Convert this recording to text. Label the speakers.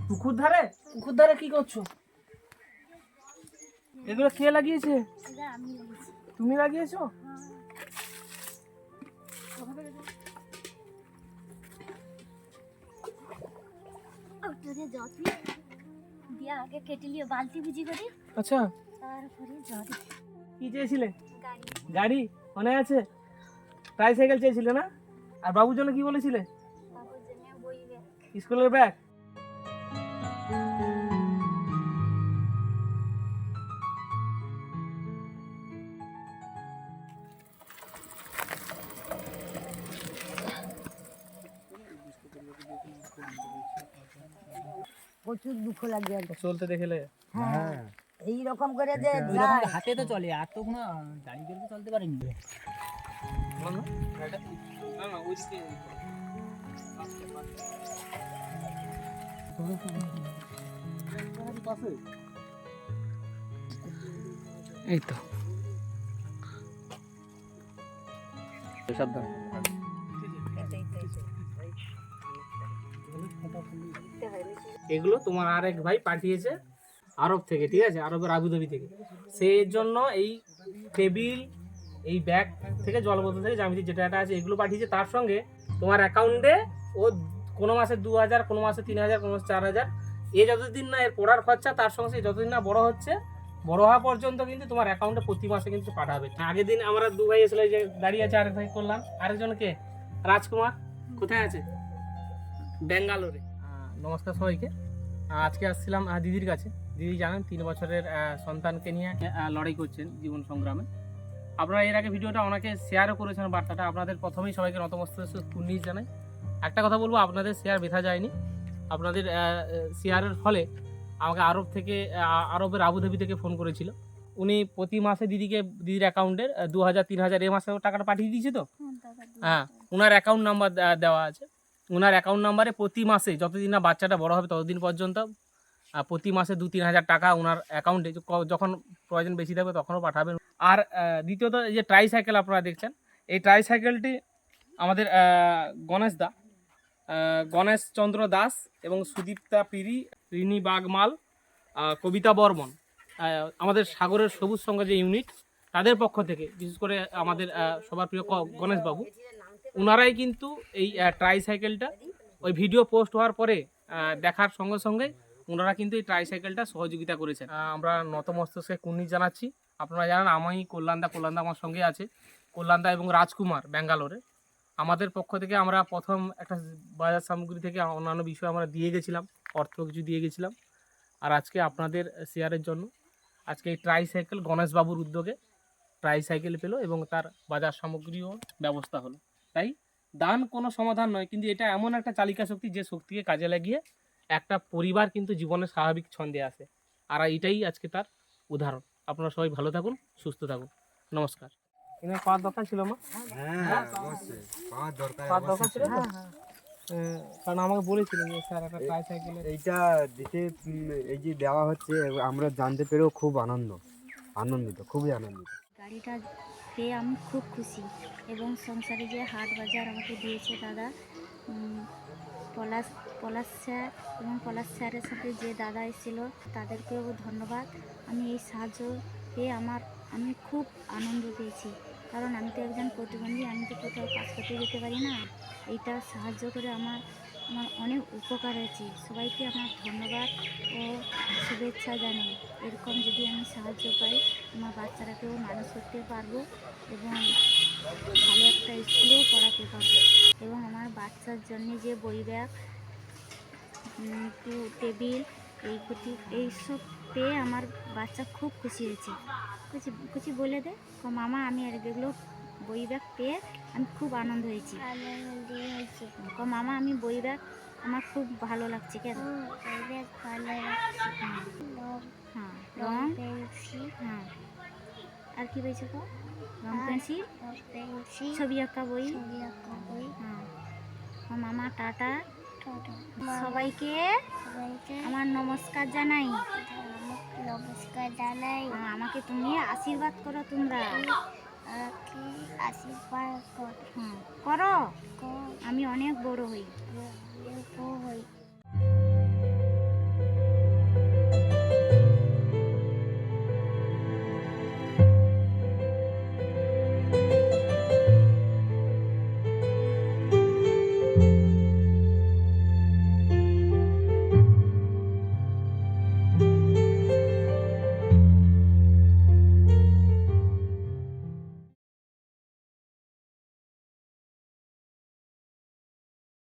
Speaker 1: পুকুর ধারে? পুকুর ধারে কি করছো? এগুলো কে লাগিয়েছে? তুমি লাগিয়েছো?
Speaker 2: আগে কেটে লিয়ে বালতি বুঝি করি,
Speaker 1: আচ্ছা,
Speaker 2: তারপরে জল।
Speaker 1: কি চেয়েছিলে?
Speaker 2: গাড়ি।
Speaker 1: গাড়ি মনে আছে? ট্রাইসাইকেল চেয়েছিলে না? আর বাবুর জন্য কি বলেছিলে?
Speaker 2: বাবুর জন্য বই ব্যাগ।
Speaker 1: স্কুলের ব্যাগ?
Speaker 3: প্রচুর দুঃখ লাগে আর কি।
Speaker 1: চলতে দেখলে?
Speaker 3: হ্যাঁ এই রকম করে যে
Speaker 4: এরকম হাতে তো চলে, আর তো কোনো গাড়ি করে তো চলতে পারেনি।
Speaker 1: এই তো সাবধান। এগুলো তোমার আরেক ভাই পাঠিয়েছে আরব থেকে, ঠিক আছে, আরবের আবুধাবি থেকে। সেই জন্য এই টেবিল, এই ব্যাগ থেকে, জল বোতল থেকে, জ্যামিতি যেটা এটা আছে, এগুলো পাঠিয়েছে। তার সঙ্গে তোমার অ্যাকাউন্টে ও কোনো মাসে 2000, কোনো মাসে 3000, কোনো মাসে 4000, এ যতদিন না এর পড়ার খরচা, তার সঙ্গে সে যতদিন না বড় হচ্ছে, বড় হওয়া পর্যন্ত কিন্তু তোমার অ্যাকাউন্টে প্রতি মাসে কিন্তু পাঠাবে। আগের দিন আমরা দু ভাই এসে যে দাঁড়িয়ে আছে, আরেক ভাই করলাম, আরেকজন কে, রাজকুমার, কোথায় আছে? ব্যাঙ্গালোরে। নমস্কার সবাইকে। আজকে আসছিলাম দিদির কাছে। দিদি জানেন 3 বছরের সন্তানকে নিয়ে লড়াই করছেন জীবন সংগ্রামে। আপনারা এর আগে ভিডিওটা ওনাকে শেয়ারও করেছেন, বার্তাটা। আপনাদের প্রথমেই সবাইকে নতমস্তকে কুর্নিশ জানাই। একটা কথা বলবো, আপনাদের শেয়ার বৃথা যায়নি। আপনাদের শেয়ারের ফলে আমাকে আরবের আবুধাবি থেকে ফোন করেছিল। উনি প্রতি মাসে দিদির অ্যাকাউন্টে 2000, 3000 এই মাসেও টাকাটা পাঠিয়ে দিয়েছে। তো হ্যাঁ, ওনার অ্যাকাউন্ট নাম্বার দেওয়া আছে। ওনার অ্যাকাউন্ট নাম্বারে প্রতি মাসে যতদিন না বাচ্চাটা বড় হবে ততদিন পর্যন্ত প্রতি মাসে 2-3 হাজার টাকা ওনার অ্যাকাউন্টে, যখন প্রয়োজন বেশি থাকবে তখনও পাঠাবেন। আর দ্বিতীয়ত, এই যে ট্রাইসাইকেল আপনারা দেখছেন, এই ট্রাইসাইকেলটি আমাদের গণেশ চন্দ্র দাস এবং সুদীপ্তা পিরি, রিনি বাগমাল, কবিতা বর্মন, আমাদের সাগরের সবুজ সঙ্গে যে ইউনিট, তাদের পক্ষ থেকে, বিশেষ করে আমাদের সবার প্রিয় গণেশবাবু, ওনারাই কিন্তু এই ট্রাইসাইকেলটা ওই ভিডিও পোস্ট হওয়ার পরে দেখার সঙ্গে সঙ্গে ওনারা কিন্তু এই ট্রাইসাইকেলটা সহযোগিতা করেছেন। আমরা নতমস্তকে কুর্নিশ জানাচ্ছি। আপনারা জানেন আমি কল্যাণদা আমার সঙ্গে আছে, কল্যাণদা এবং রাজকুমার ব্যাঙ্গালোরে। আমাদের পক্ষ থেকে আমরা প্রথম একটা বাজার সামগ্রী থেকে অন্যান্য বিষয় আমরা দিয়ে গেছিলাম, অর্থ কিছু দিয়ে গেছিলাম। আর আজকে আপনাদের শেয়ারের জন্য আজকে এই ট্রাইসাইকেল গণেশবাবুর উদ্যোগে ট্রাইসাইকেল পেল এবং তার বাজার সামগ্রীও ব্যবস্থা হলো। তাই দান কোনো সমাধান নয়, কিন্তু এটা এমন একটা চালিকা শক্তি, যে শক্তিকে কাজে লাগিয়ে একটা পরিবার কিন্তু জীবনের স্বাভাবিক ছন্দে আসে। আর এটাই আজকে তার উদাহরণ। আপনারা সবাই ভালো থাকুন, সুস্থ থাকুন। নমস্কার। এনার পাওয়ার দরকার ছিল মা?
Speaker 5: হ্যাঁ অবশ্যই পাওয়ার
Speaker 1: দরকার ছিল তো? কারণ আমাকে বলেছিলেন যে স্যার একটা ট্রাইসাইকেলের
Speaker 5: এইটা দিতে, এই যে দেওয়া হচ্ছে, আমরা জানতে পেরেও খুব আনন্দিত, খুবই আনন্দিত।
Speaker 2: গাড়িটা পেয়ে আমি খুব খুশি, এবং সংসারে যে হাট বাজার আমাকে দিয়েছে দাদা, পলাশ স্যার এবং পলাশ স্যারের সাথে যে দাদা এসেছিলো, তাদেরকেও ধন্যবাদ। আমি এই সাহায্য পেয়ে আমি খুব আনন্দ পেয়েছি, কারণ আমি তো একজন প্রতিবন্ধী, আমি তো কোথাও কাজ করতে যেতে পারি না। এইটা সাহায্য করে আমার অনেক উপকার হয়েছে। সবাইকে আমার ধন্যবাদ ও শুভেচ্ছা জানাই। এরকম যদি আমি সাহায্য পাই, আমার বাচ্চারাকেও মানুষ করতে পারবো এবং ভালো একটা স্কুলেও পড়াতে পারবো, এবং আমার বাচ্চার জন্য যে বই ব্যাগ, টেবিল, এইসব পেয়ে আমার বাচ্চা খুব খুশি হয়েছে। খুশি বলে দে মামা, আমি আর এগুলো বই ব্যাগ পেয়ে আমি খুব আনন্দ হয়েছি। মামা, আমি বই ব্যাগ আমার খুব ভালো লাগছে। কেন ভালো লাগছে? হ্যাঁ, রং পেন্সিল। হ্যাঁ, আর কি বলছো? তো রং পেন্সিল, ছবি আঁকা বই। হ্যাঁ মামা, টাটা। সবাইকে আমার নমস্কার জানাই। আমাকে তুমি আশীর্বাদ করো, তোমরা আশীর্বাদ করো, আমি অনেক বড় হই।